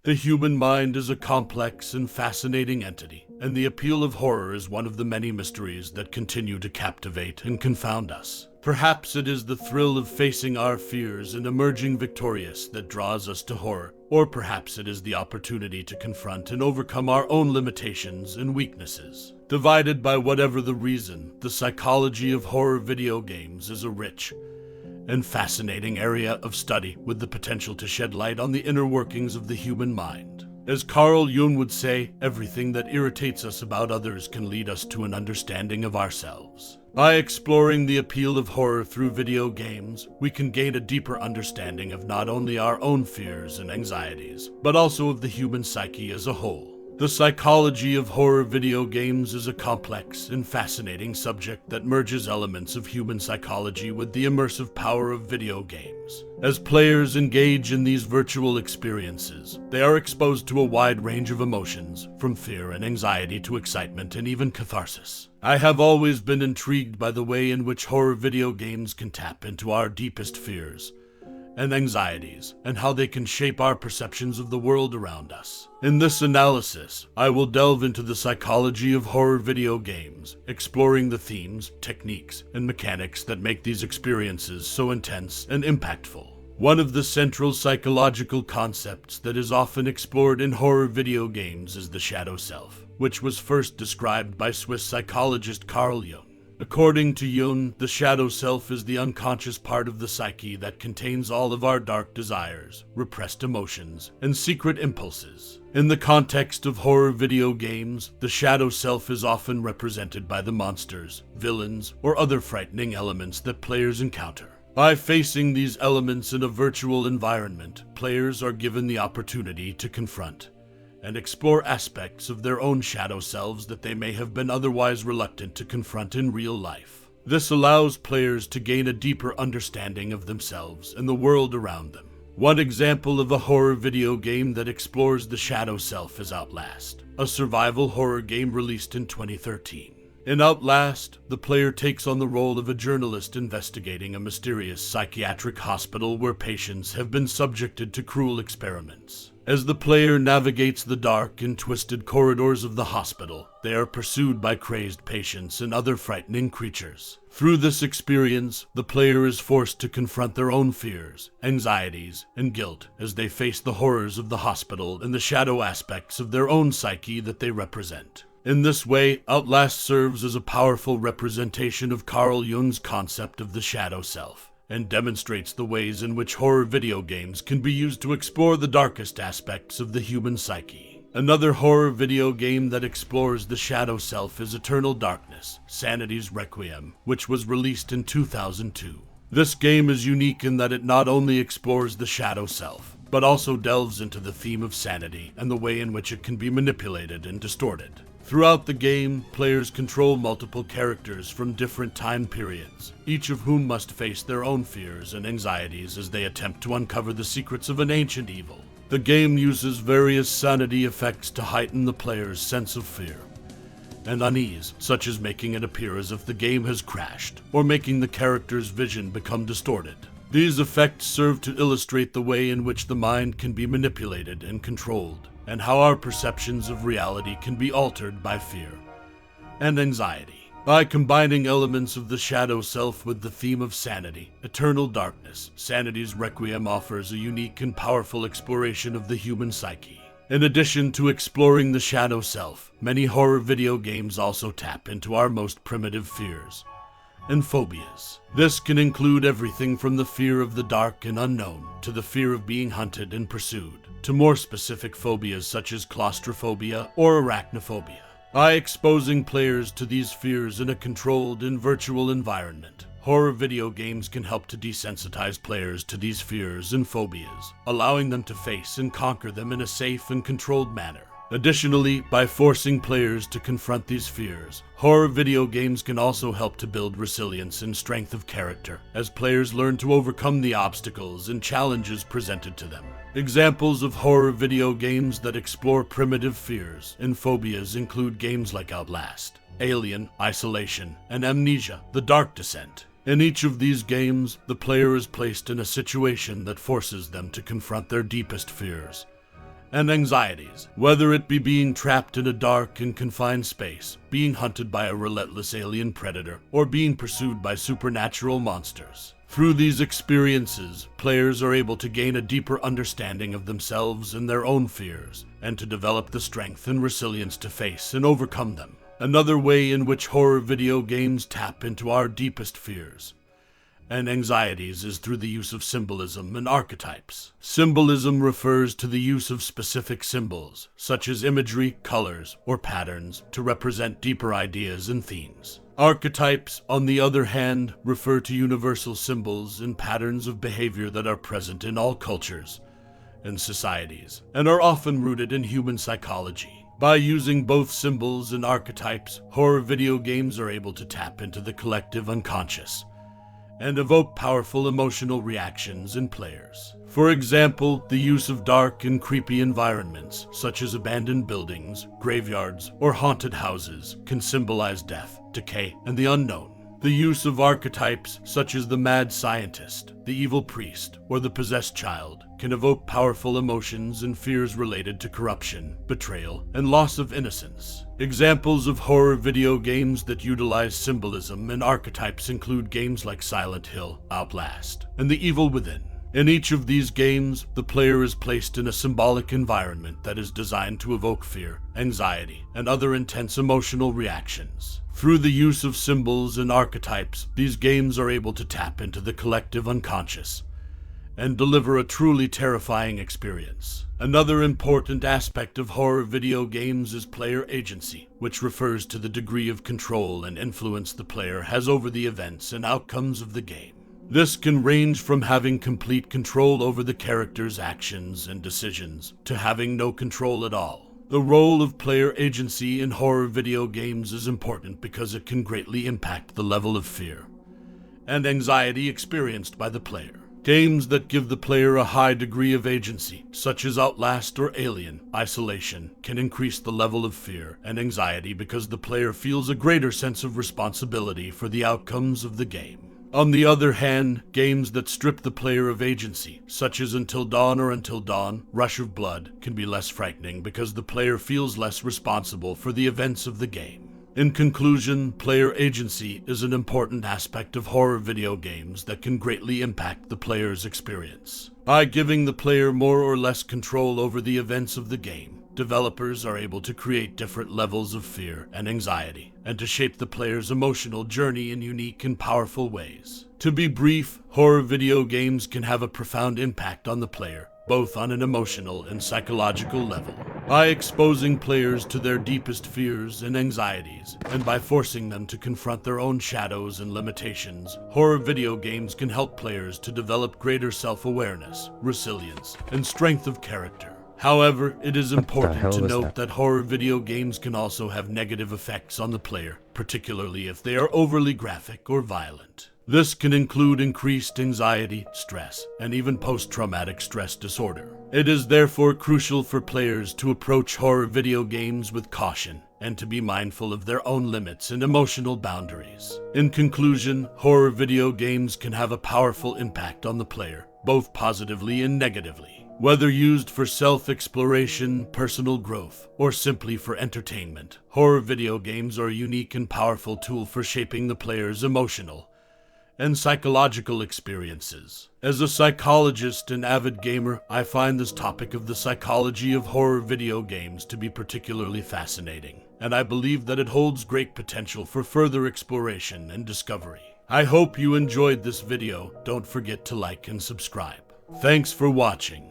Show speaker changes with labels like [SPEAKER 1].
[SPEAKER 1] The human mind is a complex and fascinating entity, and the appeal of horror is one of the many mysteries that continue to captivate and confound us. Perhaps it is the thrill of facing our fears and emerging victorious that draws us to horror, or perhaps it is the opportunity to confront and overcome our own limitations and weaknesses. Divided by whatever the reason, the psychology of horror video games is a rich and fascinating area of study with the potential to shed light on the inner workings of the human mind. As Carl Jung would say, everything that irritates us about others can lead us to an understanding of ourselves. By exploring the appeal of horror through video games, we can gain a deeper understanding of not only our own fears and anxieties, but also of the human psyche as a whole. The psychology of horror video games is a complex and fascinating subject that merges elements of human psychology with the immersive power of video games. As players engage in these virtual experiences, they are exposed to a wide range of emotions, from fear and anxiety to excitement and even catharsis. I have always been intrigued by the way in which horror video games can tap into our deepest fears and anxieties, and how they can shape our perceptions of the world around us. In this analysis, I will delve into the psychology of horror video games, exploring the themes, techniques, and mechanics that make these experiences so intense and impactful. One of the central psychological concepts that is often explored in horror video games is the shadow self, which was first described by Swiss psychologist Carl Jung. According to Jung, the shadow self is the unconscious part of the psyche that contains all of our dark desires, repressed emotions, and secret impulses. In the context of horror video games, the shadow self is often represented by the monsters, villains, or other frightening elements that players encounter. By facing these elements in a virtual environment, players are given the opportunity to confront and explore aspects of their own shadow selves that they may have been otherwise reluctant to confront in real life. This allows players to gain a deeper understanding of themselves and the world around them. One example of a horror video game that explores the shadow self is Outlast, a survival horror game released in 2013. In Outlast, the player takes on the role of a journalist investigating a mysterious psychiatric hospital where patients have been subjected to cruel experiments. As the player navigates the dark and twisted corridors of the hospital, they are pursued by crazed patients and other frightening creatures. Through this experience, the player is forced to confront their own fears, anxieties, and guilt as they face the horrors of the hospital and the shadow aspects of their own psyche that they represent. In this way, Outlast serves as a powerful representation of Carl Jung's concept of the shadow self, and demonstrates the ways in which horror video games can be used to explore the darkest aspects of the human psyche. Another horror video game that explores the shadow self is Eternal Darkness: Sanity's Requiem, which was released in 2002. This game is unique in that it not only explores the shadow self, but also delves into the theme of sanity and the way in which it can be manipulated and distorted. Throughout the game, players control multiple characters from different time periods, each of whom must face their own fears and anxieties as they attempt to uncover the secrets of an ancient evil. The game uses various sanity effects to heighten the player's sense of fear and unease, such as making it appear as if the game has crashed, or making the character's vision become distorted. These effects serve to illustrate the way in which the mind can be manipulated and controlled, and how our perceptions of reality can be altered by fear and anxiety. By combining elements of the shadow self with the theme of sanity, Eternal Darkness: Sanity's Requiem offers a unique and powerful exploration of the human psyche. In addition to exploring the shadow self, many horror video games also tap into our most primitive fears and phobias. This can include everything from the fear of the dark and unknown, to the fear of being hunted and pursued, to more specific phobias such as claustrophobia or arachnophobia. By exposing players to these fears in a controlled and virtual environment, horror video games can help to desensitize players to these fears and phobias, allowing them to face and conquer them in a safe and controlled manner. Additionally, by forcing players to confront these fears, horror video games can also help to build resilience and strength of character, as players learn to overcome the obstacles and challenges presented to them. Examples of horror video games that explore primitive fears and phobias include games like Outlast, Alien, Isolation, and Amnesia: The Dark Descent. In each of these games, the player is placed in a situation that forces them to confront their deepest fears and anxieties, whether it be being trapped in a dark and confined space, being hunted by a relentless alien predator, or being pursued by supernatural monsters. Through these experiences, players are able to gain a deeper understanding of themselves and their own fears, and to develop the strength and resilience to face and overcome them. Another way in which horror video games tap into our deepest fears and anxieties is through the use of symbolism and archetypes. Symbolism refers to the use of specific symbols, such as imagery, colors, or patterns, to represent deeper ideas and themes. Archetypes, on the other hand, refer to universal symbols and patterns of behavior that are present in all cultures and societies, and are often rooted in human psychology. By using both symbols and archetypes, horror video games are able to tap into the collective unconscious and evoke powerful emotional reactions in players. For example, the use of dark and creepy environments, such as abandoned buildings, graveyards, or haunted houses, can symbolize death, decay, and the unknown. The use of archetypes, such as the mad scientist, the evil priest, or the possessed child, can evoke powerful emotions and fears related to corruption, betrayal, and loss of innocence. Examples of horror video games that utilize symbolism and archetypes include games like Silent Hill, Outlast, and The Evil Within. In each of these games, the player is placed in a symbolic environment that is designed to evoke fear, anxiety, and other intense emotional reactions. Through the use of symbols and archetypes, these games are able to tap into the collective unconscious and deliver a truly terrifying experience. Another important aspect of horror video games is player agency, which refers to the degree of control and influence the player has over the events and outcomes of the game. This can range from having complete control over the character's actions and decisions to having no control at all. The role of player agency in horror video games is important because it can greatly impact the level of fear and anxiety experienced by the player. Games that give the player a high degree of agency, such as Outlast or Alien Isolation, can increase the level of fear and anxiety because the player feels a greater sense of responsibility for the outcomes of the game. On the other hand, games that strip the player of agency, such as Until Dawn or Until Dawn, Rush of Blood, can be less frightening because the player feels less responsible for the events of the game. In conclusion, player agency is an important aspect of horror video games that can greatly impact the player's experience. By giving the player more or less control over the events of the game, developers are able to create different levels of fear and anxiety, and to shape the player's emotional journey in unique and powerful ways. To be brief, horror video games can have a profound impact on the player, both on an emotional and psychological level. By exposing players to their deepest fears and anxieties, and by forcing them to confront their own shadows and limitations, horror video games can help players to develop greater self-awareness, resilience, and strength of character. However, it is important to note that horror video games can also have negative effects on the player, particularly if they are overly graphic or violent. This can include increased anxiety, stress, and even post-traumatic stress disorder. It is therefore crucial for players to approach horror video games with caution and to be mindful of their own limits and emotional boundaries. In conclusion, horror video games can have a powerful impact on the player, both positively and negatively. Whether used for self-exploration, personal growth, or simply for entertainment, horror video games are a unique and powerful tool for shaping the player's emotional and psychological experiences. As a psychologist and avid gamer, I find this topic of the psychology of horror video games to be particularly fascinating, and I believe that it holds great potential for further exploration and discovery. I hope you enjoyed this video. Don't forget to like and subscribe. Thanks for watching.